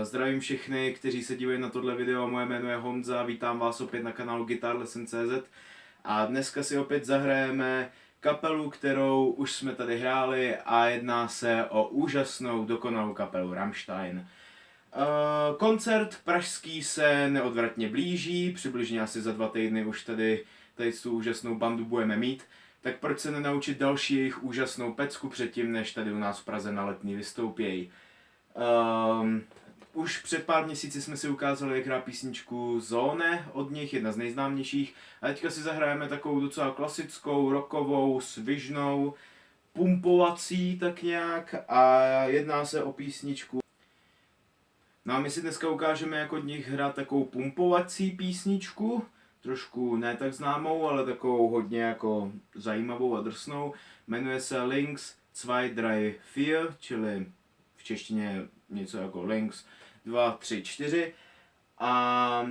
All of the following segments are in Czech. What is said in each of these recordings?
Zdravím všechny, kteří se dívají na tohle video, moje jméno je Honza, vítám vás opět na kanálu GuitarLesson.cz a dneska si opět zahrajeme kapelu, kterou už jsme tady hráli a jedná se o úžasnou, dokonalou kapelu Rammstein. Koncert pražský se neodvratně blíží, přibližně asi za 2 týdny už tady tu úžasnou bandu budeme mít, tak proč se nenaučit další jejich úžasnou pecku předtím, než tady u nás v Praze na Letný vystoupějí. Už před pár měsíci jsme si ukázali, jak hrát písničku Zone od nich, jedna z nejznámějších. A teďka si zahrajeme takovou docela klasickou, rockovou, svižnou, pumpovací tak nějak a jedná se o písničku. No a my si dneska ukážeme, jak od nich hrát takovou pumpovací písničku, trošku ne tak známou, ale takovou hodně jako zajímavou a drsnou. Jmenuje se Links 2, 3, 4, čili v češtině něco jako Links 2, 3, 4 a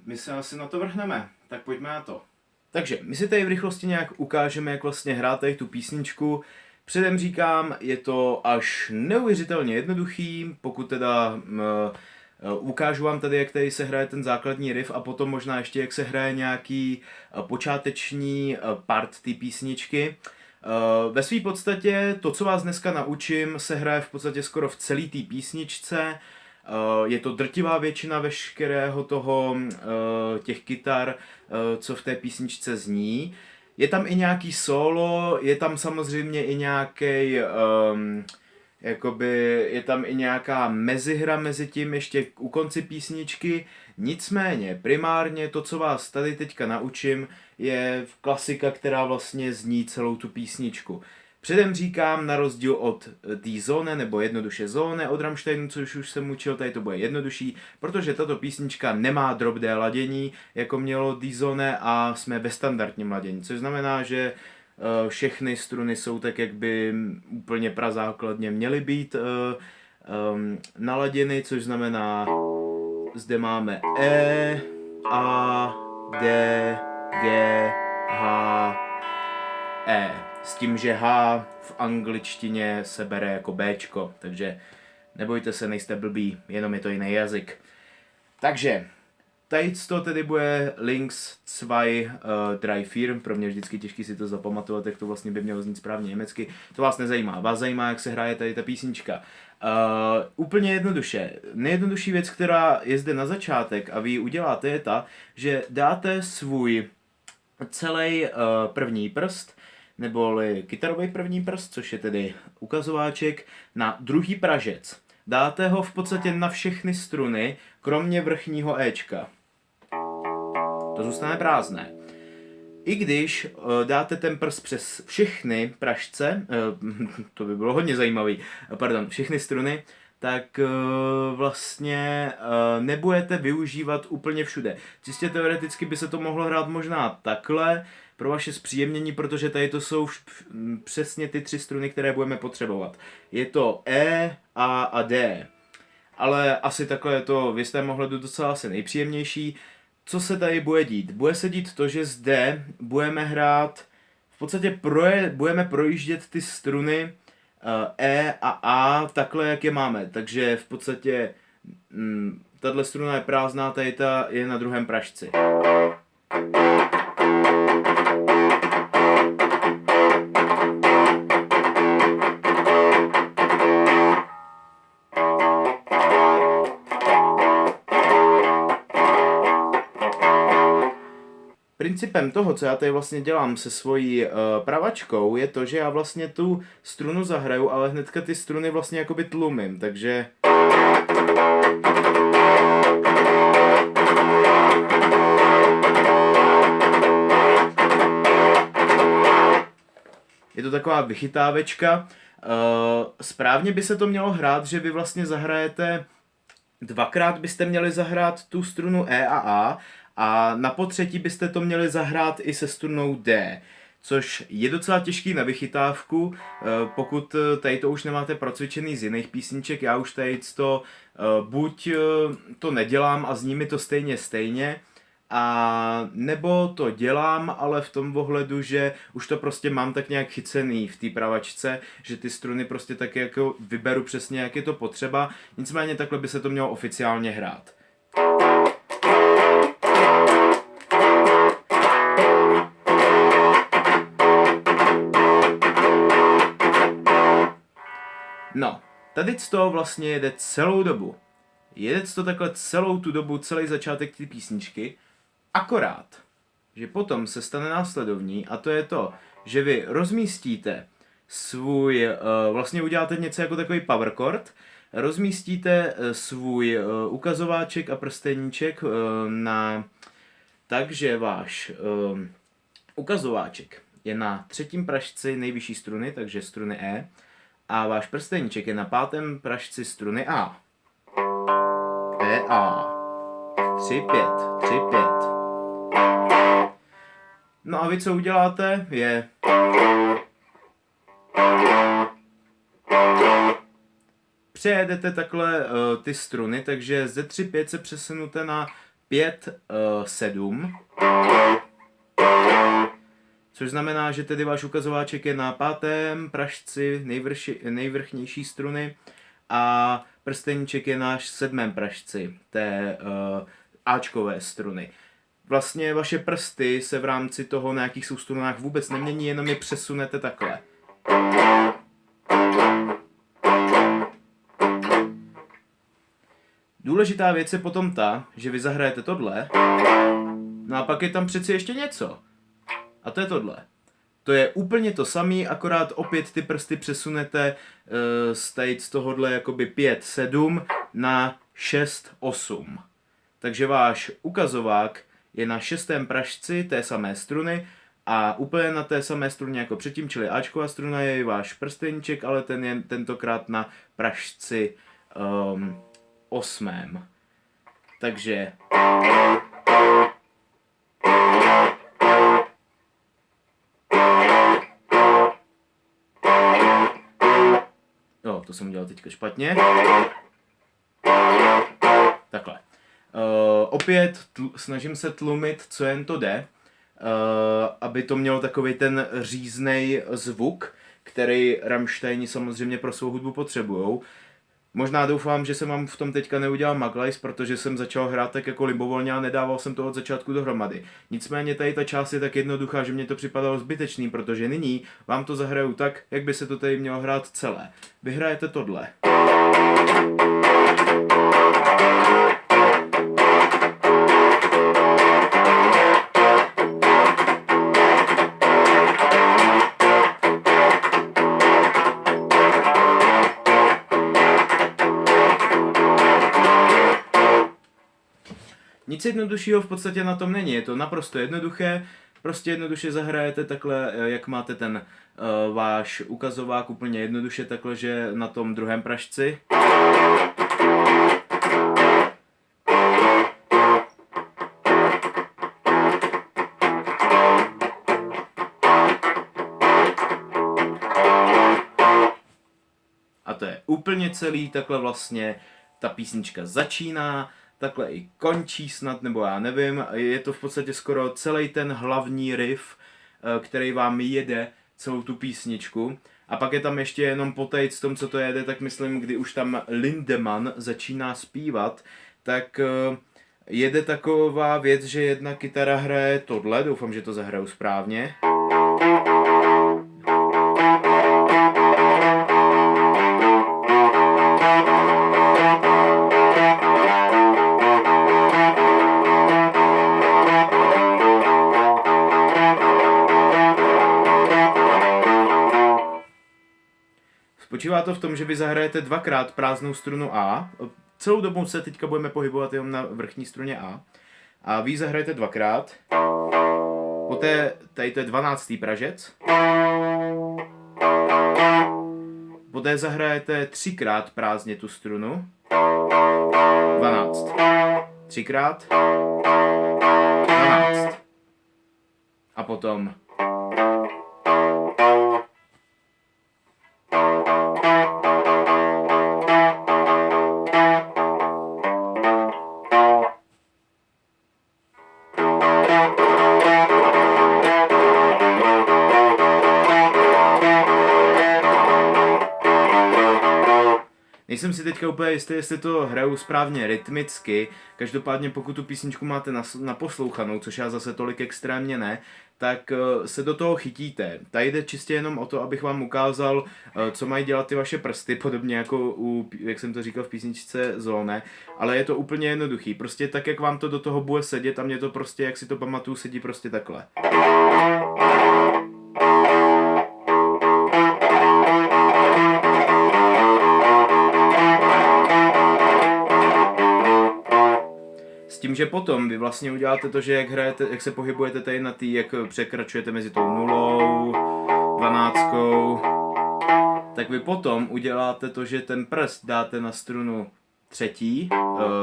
my se asi na to vrhneme, tak pojďme na to. Takže my si tady v rychlosti nějak ukážeme, jak vlastně hrát tady tu písničku. Předem říkám, je to až neuvěřitelně jednoduchý, pokud teda ukážu vám tady, jak tady se hraje ten základní riff a potom možná ještě jak se hraje nějaký počáteční part té písničky. Ve své podstatě to, co vás dneska naučím, se hraje v podstatě skoro v celé té písničce. Je to drtivá většina veškerého toho, těch kytar, co v té písničce zní. Je tam i nějaký solo, je tam samozřejmě i nějaký, je tam i nějaká mezihra mezi tím ještě u konci písničky. Nicméně, primárně to, co vás tady teďka naučím, je klasika, která vlastně zní celou tu písničku. Předem říkám, na rozdíl od té Zone, nebo jednoduše Zone od Rammsteinu, což už jsem učil, tady to bude jednodušší, protože tato písnička nemá drop D ladění, jako mělo die Zone, a jsme ve standardním ladění, což znamená, že všechny struny jsou tak, jak by úplně prazákladně měly být naladěny, což znamená, zde máme E, A, D, G, H, E. S tím, že H v angličtině se bere jako Bčko, takže nebojte se, nejste blbí, jenom je to jiný jazyk. Takže, tady to tedy bude Links 2, 3, 4, pro mě vždycky těžký si to zapamatovat, jak to vlastně by mělo znít správně německy. To vás nezajímá, vás zajímá, jak se hraje tady ta písnička. Úplně jednoduše. Nejjednodušší věc, která je zde na začátek a vy ji uděláte, je ta, že dáte svůj celý první prst, neboli kytarový první prst, což je tedy ukazováček, na druhý pražec. Dáte ho v podstatě na všechny struny, kromě vrchního Ečka. To zůstane prázdné. I když dáte ten prst přes všechny pražce, to by bylo hodně zajímavý, všechny struny, tak vlastně nebudete využívat úplně všude. Čistě teoreticky by se to mohlo hrát možná takhle, pro vaše zpříjemnění, protože tady to jsou přesně ty 3 struny, které budeme potřebovat. Je to E, A a D. Ale asi takhle je to v jistém ohledu docela asi nejpříjemnější. Co se tady bude dít? Bude se dít to, že zde budeme hrát, v podstatě budeme projíždět ty struny E a A takhle, jak je máme. Takže v podstatě tahle struna je prázdná, tady ta je na druhém pražci. Principem toho, co já tady vlastně dělám se svojí pravačkou, je to, že já vlastně tu strunu zahraju, ale hnedka ty struny vlastně jakoby tlumím, takže... Je to taková vychytávečka. Správně by se to mělo hrát, že vy vlastně zahrajete... Dvakrát byste měli zahrát tu strunu E a na potřetí byste to měli zahrát i se strunou D, což je docela těžký na vychytávku, pokud tady to už nemáte procvičený z jiných písniček. Já už tady to buď to nedělám a zní mi to stejně, A nebo to dělám, ale v tom ohledu, že už to prostě mám tak nějak chycený v té pravačce, že ty struny prostě tak jako vyberu přesně, jak je to potřeba. Nicméně takhle by se to mělo oficiálně hrát. No, tady to vlastně jede celou dobu. Jede to takhle celou tu dobu, celý začátek té písničky, akorát, že potom se stane následovní a to je to, že vy rozmístíte svůj, vlastně uděláte něco jako takový power chord, rozmístíte svůj ukazováček a prsteníček takže váš ukazováček je na třetím pražci nejvyšší struny, takže struny E, a váš prsteníček je na pátém pražci struny A. E, A. 3, 5, 3, 5. No a vy co uděláte, je přejedete takhle ty struny, takže ze 3, 5 se přesunuté na 5, 7. Což znamená, že tedy váš ukazováček je na pátém pražci nejvrchnější struny a prsteníček je na 7. pražci té Ačkové struny. Vlastně vaše prsty se v rámci toho, na jakých jsou strunách, vůbec nemění, jenom je přesunete takhle. Důležitá věc je potom ta, že vy zahrajete tohle, no a pak je tam přeci ještě něco. A to je tohle. To je úplně to samé, akorát opět ty prsty přesunete z tohohle jakoby 5, 7 na 6, 8. Takže váš ukazovák je na 6. pražci té samé struny a úplně na té samé struně jako předtím, čili Ačková struna je váš prsteníček, ale ten je tentokrát na pražci 8. Takže to jsem udělal teďka špatně. Takhle. Opět snažím se tlumit, co jen to jde, aby to mělo takový ten říznej zvuk, který Rammsteini samozřejmě pro svou hudbu potřebujou. Možná doufám, že jsem vám v tom teďka neudělal maglajs, protože jsem začal hrát tak jako libovolně a nedával jsem to od začátku dohromady. Nicméně tady ta část je tak jednoduchá, že mě to připadalo zbytečný, protože nyní vám to zahraju tak, jak by se to tady mělo hrát celé. Vy hrajete tohle. Nic jednoduššího v podstatě na tom není, je to naprosto jednoduché, prostě jednoduše zahrajete takhle, jak máte ten váš ukazovák úplně jednoduše takhle, že na tom druhém pražci. A to je úplně celý, takhle vlastně ta písnička začíná, takhle i končí snad, nebo já nevím, je to v podstatě skoro celý ten hlavní riff, který vám jede celou tu písničku. A pak je tam ještě jenom poté v tom, co to jede, tak myslím, kdy už tam Lindemann začíná zpívat, tak jede taková věc, že jedna kytara hraje tohle, doufám, že to zahraju správně. Spočívá to v tom, že vy zahrajete dvakrát prázdnou strunu A. Celou dobu se teďka budeme pohybovat jenom na vrchní struně A. A vy zahrajete dvakrát. Poté tady to je 12. pražec. Poté zahrajete třikrát prázdně tu strunu. 12. Třikrát. 12. A potom Nejsem si teďka úplně jistý, jestli to hraju správně rytmicky, každopádně pokud tu písničku máte naposlouchanou, což já zase tolik extrémně ne, tak se do toho chytíte. Tady jde čistě jenom o to, abych vám ukázal, co mají dělat ty vaše prsty, podobně jako jak jsem to říkal v písničce Zóne, ale je to úplně jednoduchý. Prostě tak, jak vám to do toho bude sedět a mě to prostě, jak si to pamatuju, sedí prostě takhle. S tím, že potom vy vlastně uděláte to, že jak se pohybujete tady na tý, jak překračujete mezi tou 0, 12, tak vy potom uděláte to, že ten prst dáte na strunu třetí,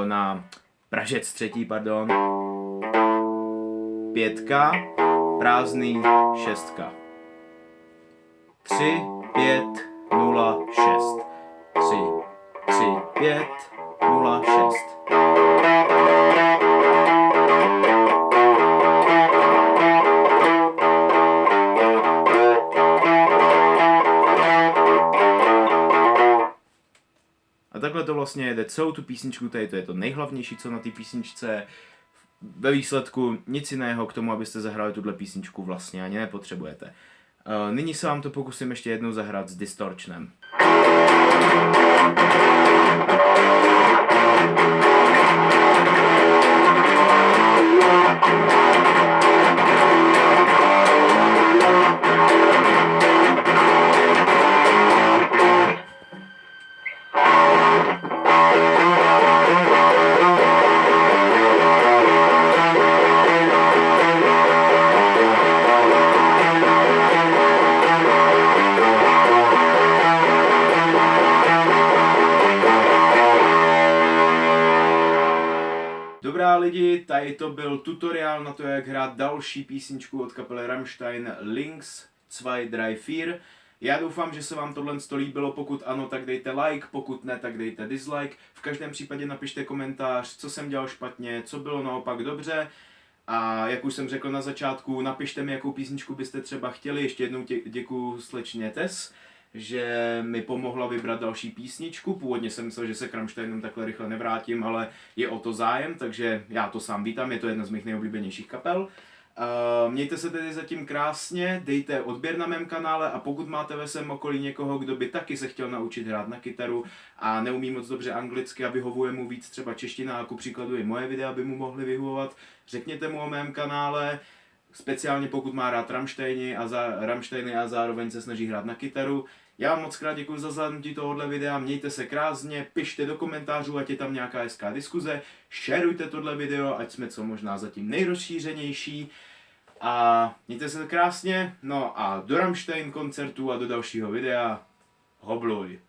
na pražec třetí, pardon, 5, prázdný 6. 3, 5, 0, 6. 3, 3, 5, 0, 6. A takhle to vlastně jede celou tu písničku, tady to je to nejhlavnější, co na té písničce. Ve výsledku nic jiného k tomu, abyste zahrali tuhle písničku vlastně ani nepotřebujete. Nyní se vám to pokusím ještě jednou zahrát s distortionem. Dobrá lidi, tady to byl tutoriál na to, jak hrát další písničku od kapely Rammstein Links 2, 3, 4. Já doufám, že se vám tohle líbilo, pokud ano, tak dejte like, pokud ne, tak dejte dislike. V každém případě napište komentář, co jsem dělal špatně, co bylo naopak dobře. A jak už jsem řekl na začátku, napište mi, jakou písničku byste třeba chtěli. Ještě jednou děkuju slečně Tess, že mi pomohla vybrat další písničku. Původně jsem myslel, že se k Rammsteinům takhle rychle nevrátím, ale je o to zájem, takže já to sám vítám, je to jedna z mých nejoblíbenějších kapel. Mějte se tedy zatím krásně, dejte odběr na mém kanále a pokud máte ve svém okolí někoho, kdo by taky se chtěl naučit hrát na kytaru a neumí moc dobře anglicky a vyhovuje mu víc třeba čeština, a ku příkladu i moje videa by mu mohly vyhovovat, řekněte mu o mém kanále, speciálně pokud má rád Rammsteiny a zároveň se snaží hrát na kytaru. Já vám moc krát děkuji za zhlédnutí tohohle videa, mějte se krásně, pište do komentářů, ať je tam nějaká hezká diskuze, šerujte tohle video, ať jsme co možná zatím nejrozšířenější. A mějte se krásně, no a do Rammstein koncertu a do dalšího videa, hobluj.